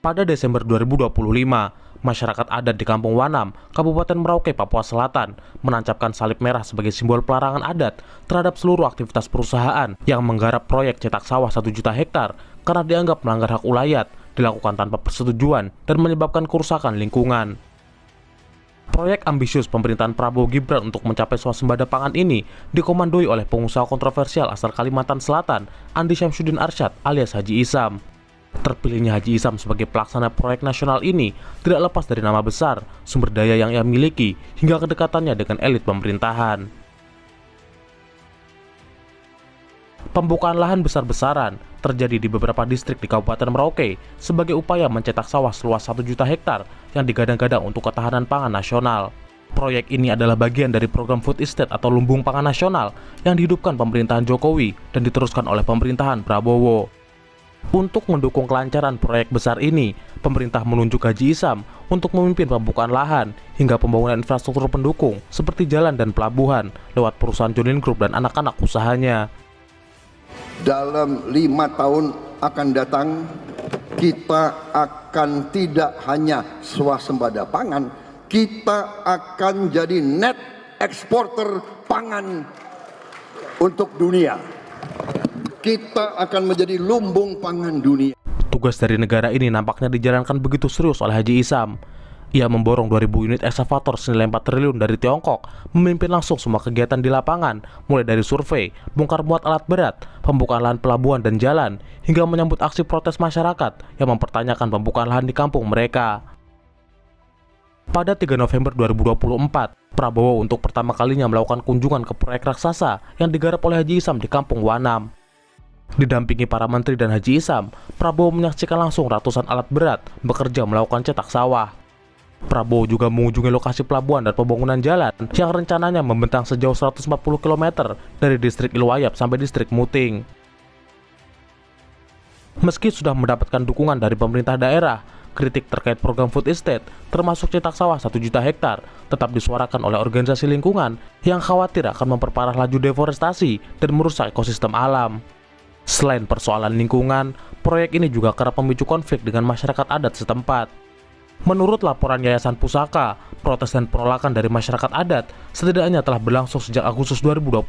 Pada Desember 2025, masyarakat adat di Kampung Wanam, Kabupaten Merauke, Papua Selatan, menancapkan salib merah sebagai simbol pelarangan adat terhadap seluruh aktivitas perusahaan yang menggarap proyek cetak sawah 1 juta hektar karena dianggap melanggar hak ulayat, dilakukan tanpa persetujuan, dan menyebabkan kerusakan lingkungan. Proyek ambisius pemerintahan Prabowo Gibran untuk mencapai swasembada pangan ini dikomandoi oleh pengusaha kontroversial asal Kalimantan Selatan, Andi Syamsuddin Arsyad alias Haji Isam. Terpilihnya Haji Isam sebagai pelaksana proyek nasional ini tidak lepas dari nama besar, sumber daya yang ia miliki, hingga kedekatannya dengan elit pemerintahan. Pembukaan lahan besar-besaran terjadi di beberapa distrik di Kabupaten Merauke sebagai upaya mencetak sawah seluas 1 juta hektar yang digadang-gadang untuk ketahanan pangan nasional. Proyek ini adalah bagian dari program Food Estate atau Lumbung Pangan Nasional yang dihidupkan pemerintahan Jokowi dan diteruskan oleh pemerintahan Prabowo. Untuk mendukung kelancaran proyek besar ini, pemerintah menunjuk Haji Isam untuk memimpin pembukaan lahan hingga pembangunan infrastruktur pendukung seperti jalan dan pelabuhan lewat perusahaan John Lynn Group dan anak-anak usahanya. Dalam 5 tahun akan datang, kita akan tidak hanya swasembada pangan, kita akan jadi net eksporter pangan untuk dunia. Kita akan menjadi lumbung pangan dunia. Tugas dari negara ini nampaknya dijalankan begitu serius oleh Haji Isam. Ia memborong 2.000 unit ekskavator senilai 4 triliun dari Tiongkok, memimpin langsung semua kegiatan di lapangan, mulai dari survei, bongkar muat alat berat, pembukaan lahan pelabuhan dan jalan, hingga menyambut aksi protes masyarakat yang mempertanyakan pembukaan lahan di kampung mereka. Pada 3 November 2024, Prabowo untuk pertama kalinya melakukan kunjungan ke proyek raksasa yang digarap oleh Haji Isam di Kampung Wanam. Didampingi para menteri dan Haji Isam, Prabowo menyaksikan langsung ratusan alat berat bekerja melakukan cetak sawah. Prabowo juga mengunjungi lokasi pelabuhan dan pembangunan jalan yang rencananya membentang sejauh 140 km dari distrik Ilwayap sampai distrik Muting. Meski sudah mendapatkan dukungan dari pemerintah daerah, kritik terkait program Food Estate, termasuk cetak sawah 1 juta hektar, tetap disuarakan oleh organisasi lingkungan yang khawatir akan memperparah laju deforestasi dan merusak ekosistem alam. Selain persoalan lingkungan, proyek ini juga kerap memicu konflik dengan masyarakat adat setempat. Menurut laporan Yayasan Pusaka, protes dan penolakan dari masyarakat adat setidaknya telah berlangsung sejak Agustus 2024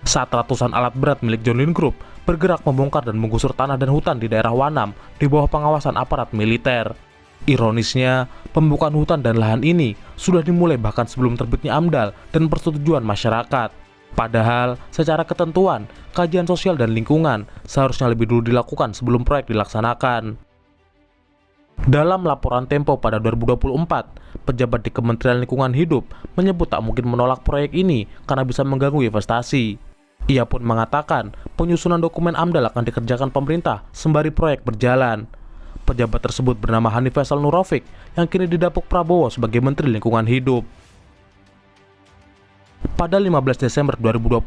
saat ratusan alat berat milik John Lynn Group bergerak membongkar dan menggusur tanah dan hutan di daerah Wanam di bawah pengawasan aparat militer. Ironisnya, pembukaan hutan dan lahan ini sudah dimulai bahkan sebelum terbitnya AMDAL dan persetujuan masyarakat. Padahal, secara ketentuan, kajian sosial dan lingkungan seharusnya lebih dulu dilakukan sebelum proyek dilaksanakan. Dalam laporan Tempo pada 2024, pejabat di Kementerian Lingkungan Hidup menyebut tak mungkin menolak proyek ini karena bisa mengganggu investasi. Ia pun mengatakan penyusunan dokumen AMDAL akan dikerjakan pemerintah sembari proyek berjalan. Pejabat tersebut bernama Hanif Faisal Nurrafiq yang kini didapuk Prabowo sebagai Menteri Lingkungan Hidup. Pada 15 Desember 2025,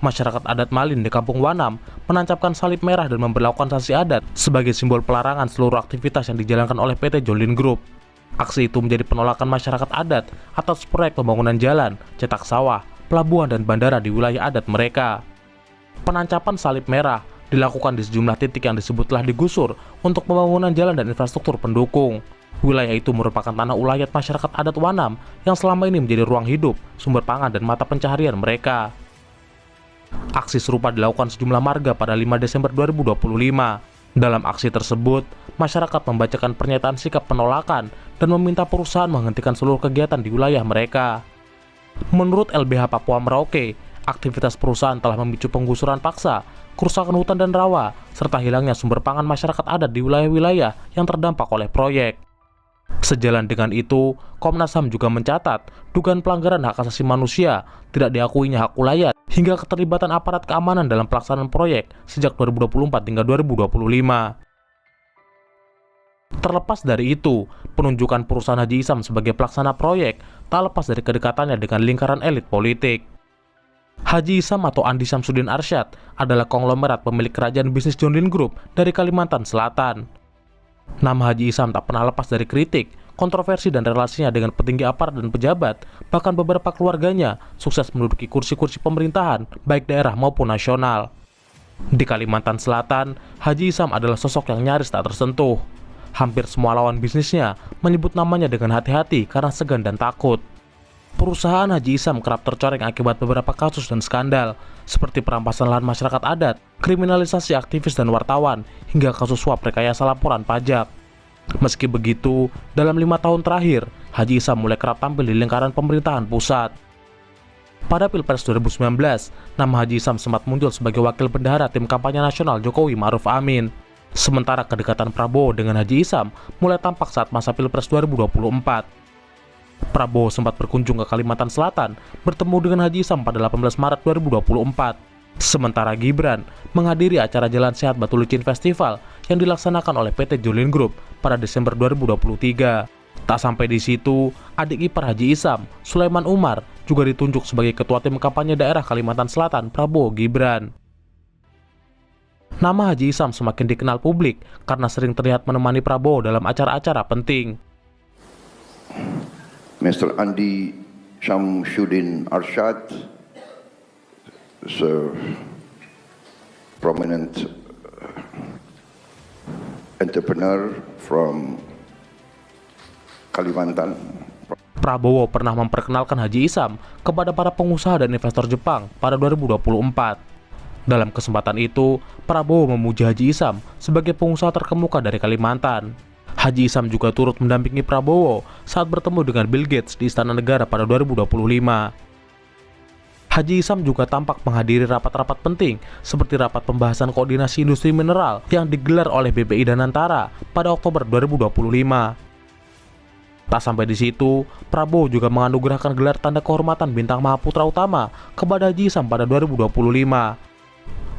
masyarakat adat Malin di Kampung Wanam menancapkan salib merah dan memberlakukan sanksi adat sebagai simbol pelarangan seluruh aktivitas yang dijalankan oleh PT John Lynn Group. Aksi itu menjadi penolakan masyarakat adat atas proyek pembangunan jalan, cetak sawah, pelabuhan dan bandara di wilayah adat mereka. Penancapan salib merah dilakukan di sejumlah titik yang disebut telah digusur untuk pembangunan jalan dan infrastruktur pendukung. Wilayah itu merupakan tanah ulayat masyarakat adat Wanam yang selama ini menjadi ruang hidup, sumber pangan dan mata pencaharian mereka. Aksi serupa dilakukan sejumlah marga pada 5 Desember 2025. Dalam aksi tersebut, masyarakat membacakan pernyataan sikap penolakan dan meminta perusahaan menghentikan seluruh kegiatan di wilayah mereka. Menurut LBH Papua Merauke, aktivitas perusahaan telah memicu penggusuran paksa, kerusakan hutan dan rawa, serta hilangnya sumber pangan masyarakat adat di wilayah-wilayah yang terdampak oleh proyek. Sejalan dengan itu, Komnas HAM juga mencatat dugaan pelanggaran hak asasi manusia, tidak diakuinya hak ulayat, hingga keterlibatan aparat keamanan dalam pelaksanaan proyek sejak 2024 hingga 2025. Terlepas dari itu, penunjukan perusahaan Haji Isam sebagai pelaksana proyek tak lepas dari kedekatannya dengan lingkaran elit politik. Haji Isam atau Andi Syamsuddin Arsyad adalah konglomerat pemilik kerajaan bisnis John Lynn Group dari Kalimantan Selatan. Nama Haji Isam tak pernah lepas dari kritik, kontroversi dan relasinya dengan petinggi aparat dan pejabat, bahkan beberapa keluarganya sukses menduduki kursi-kursi pemerintahan, baik daerah maupun nasional. Di Kalimantan Selatan, Haji Isam adalah sosok yang nyaris tak tersentuh. Hampir semua lawan bisnisnya menyebut namanya dengan hati-hati karena segan dan takut. Perusahaan Haji Isam kerap tercoreng akibat beberapa kasus dan skandal, seperti perampasan lahan masyarakat adat, kriminalisasi aktivis dan wartawan, hingga kasus suap rekayasa laporan pajak. Meski begitu, dalam 5 tahun terakhir, Haji Isam mulai kerap tampil di lingkaran pemerintahan pusat. Pada Pilpres 2019, nama Haji Isam sempat muncul sebagai wakil bendahara tim kampanye nasional Jokowi Ma'ruf Amin. Sementara kedekatan Prabowo dengan Haji Isam mulai tampak saat masa Pilpres 2024. Prabowo sempat berkunjung ke Kalimantan Selatan bertemu dengan Haji Isam pada 18 Maret 2024. Sementara Gibran menghadiri acara Jalan Sehat Batu Licin Festival yang dilaksanakan oleh PT Jolin Group pada Desember 2023. Tak sampai di situ, adik ipar Haji Isam, Sulaiman Umar, juga ditunjuk sebagai ketua tim kampanye daerah Kalimantan Selatan Prabowo Gibran. Nama Haji Isam semakin dikenal publik karena sering terlihat menemani Prabowo dalam acara-acara penting. Mr. Andi Syamsuddin Arsyad is a prominent entrepreneur from Kalimantan. Prabowo pernah memperkenalkan Haji Isam kepada para pengusaha dan investor Jepang pada 2024. Dalam kesempatan itu, Prabowo memuji Haji Isam sebagai pengusaha terkemuka dari Kalimantan. Haji Isam juga turut mendampingi Prabowo saat bertemu dengan Bill Gates di Istana Negara pada 2025. Haji Isam juga tampak menghadiri rapat-rapat penting seperti rapat pembahasan koordinasi industri mineral yang digelar oleh BPI Danantara pada Oktober 2025. Tak sampai di situ, Prabowo juga menganugerahkan gelar tanda kehormatan Bintang Mahaputra Utama kepada Haji Isam pada 2025.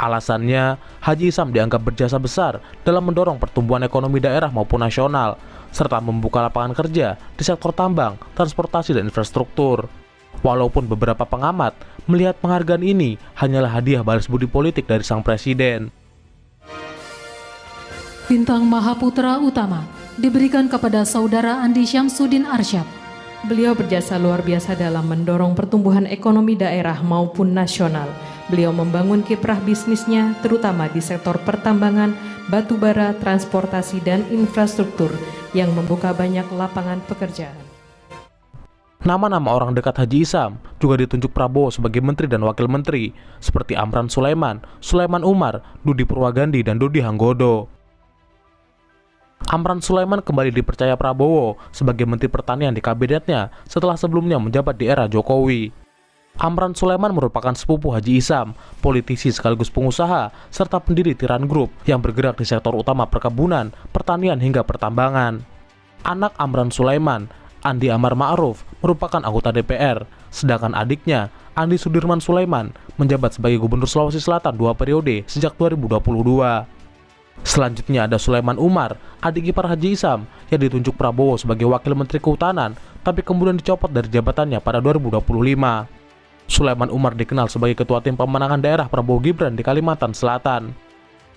Alasannya, Haji Isam dianggap berjasa besar dalam mendorong pertumbuhan ekonomi daerah maupun nasional, serta membuka lapangan kerja di sektor tambang, transportasi, dan infrastruktur. Walaupun beberapa pengamat melihat penghargaan ini hanyalah hadiah balas budi politik dari sang presiden. Bintang Mahaputra Utama diberikan kepada Saudara Andi Syamsuddin Arsyad. Beliau berjasa luar biasa dalam mendorong pertumbuhan ekonomi daerah maupun nasional. Beliau membangun kiprah bisnisnya terutama di sektor pertambangan, batubara, transportasi, dan infrastruktur yang membuka banyak lapangan pekerjaan. Nama-nama orang dekat Haji Isam juga ditunjuk Prabowo sebagai menteri dan wakil menteri, seperti Amran Sulaiman, Sulaiman Umar, Dudi Purwagandi, dan Dodi Hanggodo. Amran Sulaiman kembali dipercaya Prabowo sebagai Menteri Pertanian di kabinetnya setelah sebelumnya menjabat di era Jokowi. Amran Sulaiman merupakan sepupu Haji Isam, politisi sekaligus pengusaha, serta pendiri Tiran Group yang bergerak di sektor utama perkebunan, pertanian, hingga pertambangan. Anak Amran Sulaiman, Andi Amar Ma'ruf, merupakan anggota DPR, sedangkan adiknya, Andi Sudirman Sulaiman, menjabat sebagai Gubernur Sulawesi Selatan 2 periode sejak 2022. Selanjutnya ada Sulaiman Umar, adik ipar Haji Isam, yang ditunjuk Prabowo sebagai Wakil Menteri Kehutanan, tapi kemudian dicopot dari jabatannya pada 2025. Sulaiman Umar dikenal sebagai Ketua Tim Pemenangan Daerah Prabowo Gibran di Kalimantan Selatan.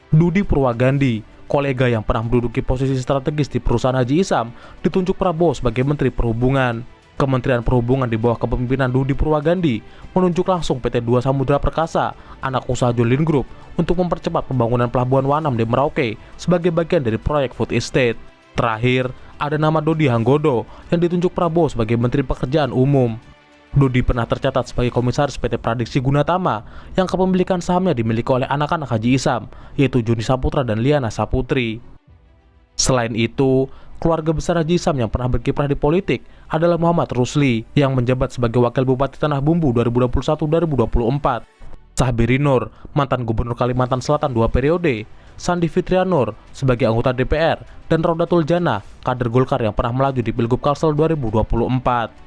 Dudi Purwagandi, kolega yang pernah menduduki posisi strategis di perusahaan Haji Isam, ditunjuk Prabowo sebagai Menteri Perhubungan. Kementerian Perhubungan di bawah kepemimpinan Dudi Purwagandi menunjuk langsung PT 2 Samudra Perkasa, anak usaha Jolin Group, untuk mempercepat pembangunan Pelabuhan Wanam di Merauke sebagai bagian dari proyek Food Estate. Terakhir, ada nama Dodi Hanggodo yang ditunjuk Prabowo sebagai Menteri Pekerjaan Umum. Dodi pernah tercatat sebagai komisaris PT Pradiksi Gunatama yang kepemilikan sahamnya dimiliki oleh anak-anak Haji Isam, yaitu Juni Saputra dan Liana Saputri. Selain itu, keluarga besar Haji Isam yang pernah berkiprah di politik adalah Muhammad Rusli yang menjabat sebagai Wakil Bupati Tanah Bumbu 2021-2024, Sahbiri Nur, mantan Gubernur Kalimantan Selatan 2 periode, Sandi Fitrianur sebagai anggota DPR, dan Rodatul Jannah, kader Golkar yang pernah melaju di Pilgub Kalsel 2024.